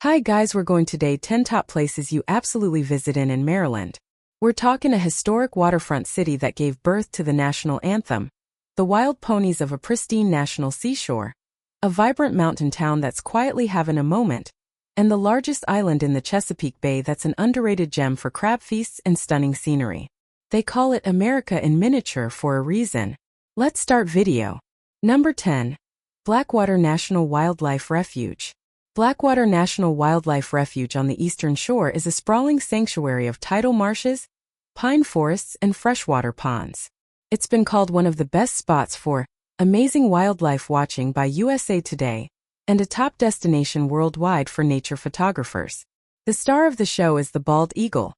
Hi guys, we're going today 10 top places you absolutely visit in Maryland. We're talking a historic waterfront city that gave birth to the national anthem, the wild ponies of a pristine national seashore, a vibrant mountain town that's quietly having a moment, and the largest island in the Chesapeake Bay that's an underrated gem for crab feasts and stunning scenery. They call it America in miniature for a reason. Let's start video. Number 10. Blackwater National Wildlife Refuge. Blackwater National Wildlife Refuge on the eastern shore is a sprawling sanctuary of tidal marshes, pine forests, and freshwater ponds. It's been called one of the best spots for amazing wildlife watching by USA Today and a top destination worldwide for nature photographers. The star of the show is the bald eagle.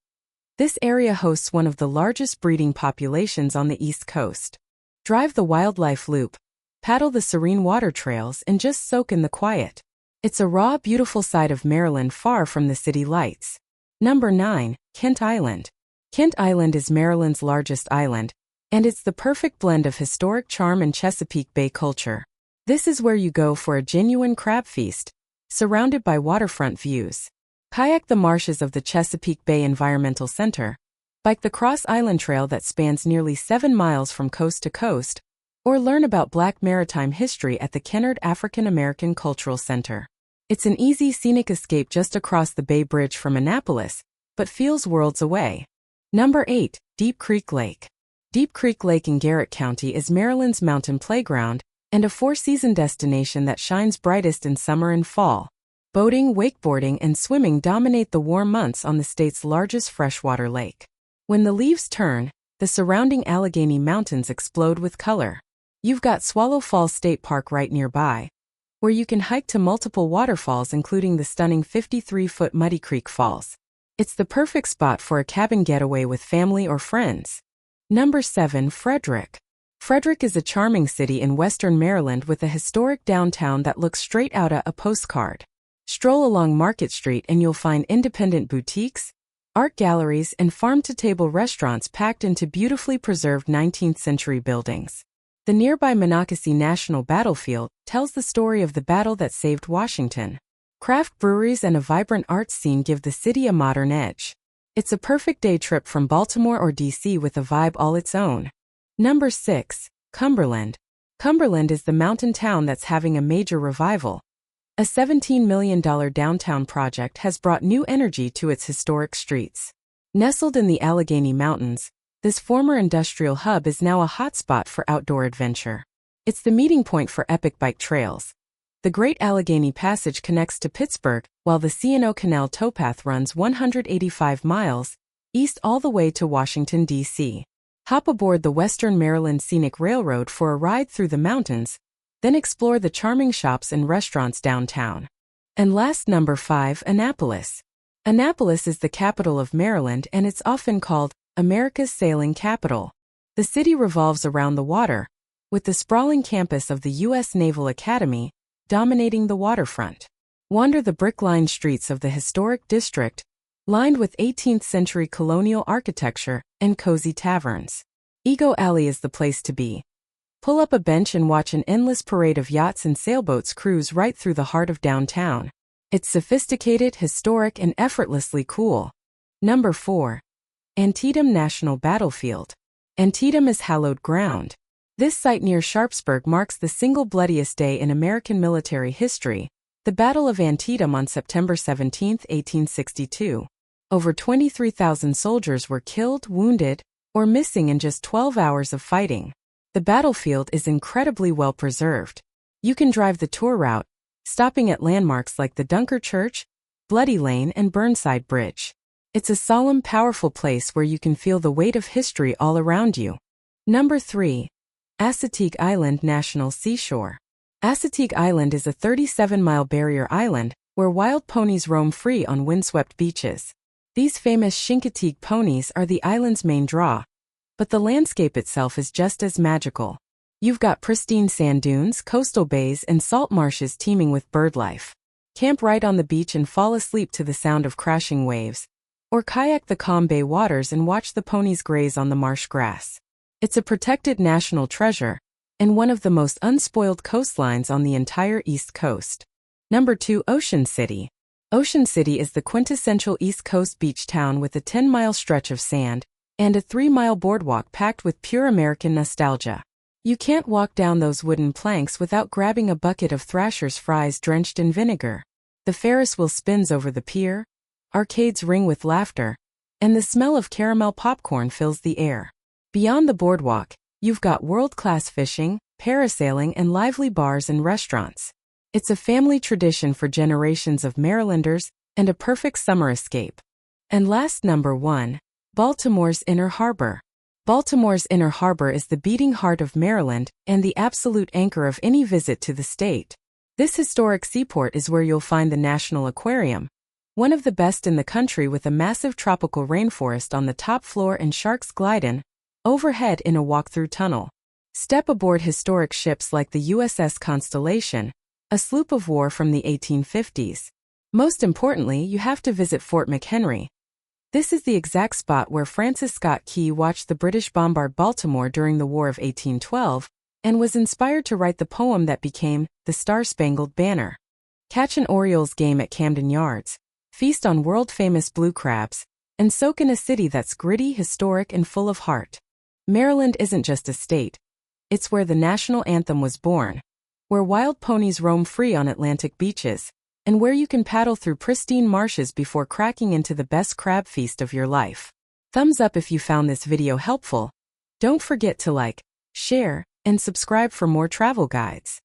This area hosts one of the largest breeding populations on the East Coast. Drive the wildlife loop, paddle the serene water trails, and just soak in the quiet. It's a raw, beautiful side of Maryland far from the city lights. Number 9. Kent Island. Kent Island is Maryland's largest island, and it's the perfect blend of historic charm and Chesapeake Bay culture. This is where you go for a genuine crab feast, surrounded by waterfront views. Kayak the marshes of the Chesapeake Bay Environmental Center, bike the Cross Island Trail that spans nearly 7 miles from coast to coast, or learn about Black maritime history at the Kennard African American Cultural Center. It's an easy scenic escape just across the Bay Bridge from Annapolis, but feels worlds away. Number 8. Deep Creek Lake. Deep Creek Lake in Garrett County is Maryland's mountain playground and a four-season destination that shines brightest in summer and fall. Boating, wakeboarding, and swimming dominate the warm months on the state's largest freshwater lake. When the leaves turn, the surrounding Allegheny Mountains explode with color. You've got Swallow Falls State Park right nearby, where you can hike to multiple waterfalls including the stunning 53-foot Muddy Creek Falls. It's the perfect spot for a cabin getaway with family or friends. Number 7. Frederick. Frederick is a charming city in western Maryland with a historic downtown that looks straight out of a postcard. Stroll along Market Street and you'll find independent boutiques, art galleries, and farm-to-table restaurants packed into beautifully preserved 19th-century buildings. The nearby Monocacy National Battlefield tells the story of the battle that saved Washington. Craft breweries and a vibrant arts scene give the city a modern edge. It's a perfect day trip from Baltimore or DC with a vibe all its own. Number 6. Cumberland. Cumberland is the mountain town that's having a major revival. A $17 million downtown project has brought new energy to its historic streets. Nestled in the Allegheny Mountains, this former industrial hub is now a hotspot for outdoor adventure. It's the meeting point for epic bike trails. The Great Allegheny Passage connects to Pittsburgh, while the C&O Canal towpath runs 185 miles east all the way to Washington, D.C. Hop aboard the Western Maryland Scenic Railroad for a ride through the mountains, then explore the charming shops and restaurants downtown. And last, number 5. Annapolis. Annapolis is the capital of Maryland and it's often called America's sailing capital. The city revolves around the water, with the sprawling campus of the U.S. Naval Academy dominating the waterfront. Wander the brick-lined streets of the historic district, lined with 18th-century colonial architecture and cozy taverns. Ego Alley is the place to be. Pull up a bench and watch an endless parade of yachts and sailboats cruise right through the heart of downtown. It's sophisticated, historic, and effortlessly cool. Number 4. Antietam National Battlefield. Antietam is hallowed ground. This site near Sharpsburg marks the single bloodiest day in American military history, the Battle of Antietam on September 17, 1862. Over 23,000 soldiers were killed, wounded, or missing in just 12 hours of fighting. The battlefield is incredibly well preserved. You can drive the tour route, stopping at landmarks like the Dunker Church, Bloody Lane, and Burnside Bridge. It's a solemn, powerful place where you can feel the weight of history all around you. Number 3. Assateague Island National Seashore. Assateague Island is a 37-mile barrier island where wild ponies roam free on windswept beaches. These famous Chincoteague ponies are the island's main draw, but the landscape itself is just as magical. You've got pristine sand dunes, coastal bays, and salt marshes teeming with birdlife. Camp right on the beach and fall asleep to the sound of crashing waves, or kayak the calm bay waters and watch the ponies graze on the marsh grass. It's a protected national treasure, and one of the most unspoiled coastlines on the entire East Coast. Number 2. Ocean City. Ocean City is the quintessential East Coast beach town with a 10-mile stretch of sand and a 3-mile boardwalk packed with pure American nostalgia. You can't walk down those wooden planks without grabbing a bucket of Thrasher's fries drenched in vinegar. The Ferris wheel spins over the pier, arcades ring with laughter, and the smell of caramel popcorn fills the air. Beyond the boardwalk, you've got world-class fishing, parasailing, and lively bars and restaurants. It's a family tradition for generations of Marylanders and a perfect summer escape. And last, number 1, Baltimore's Inner Harbor. Baltimore's Inner Harbor is the beating heart of Maryland and the absolute anchor of any visit to the state. This historic seaport is where you'll find the National Aquarium, one of the best in the country, with a massive tropical rainforest on the top floor and sharks gliding overhead in a walk-through tunnel. Step aboard historic ships like the USS Constellation, a sloop of war from the 1850s. Most importantly, you have to visit Fort McHenry. This is the exact spot where Francis Scott Key watched the British bombard Baltimore during the War of 1812 and was inspired to write the poem that became the Star-Spangled Banner. Catch an Orioles game at Camden Yards, feast on world-famous blue crabs, and soak in a city that's gritty, historic, and full of heart. Maryland isn't just a state. It's where the national anthem was born, where wild ponies roam free on Atlantic beaches, and where you can paddle through pristine marshes before cracking into the best crab feast of your life. Thumbs up if you found this video helpful. Don't forget to like, share, and subscribe for more travel guides.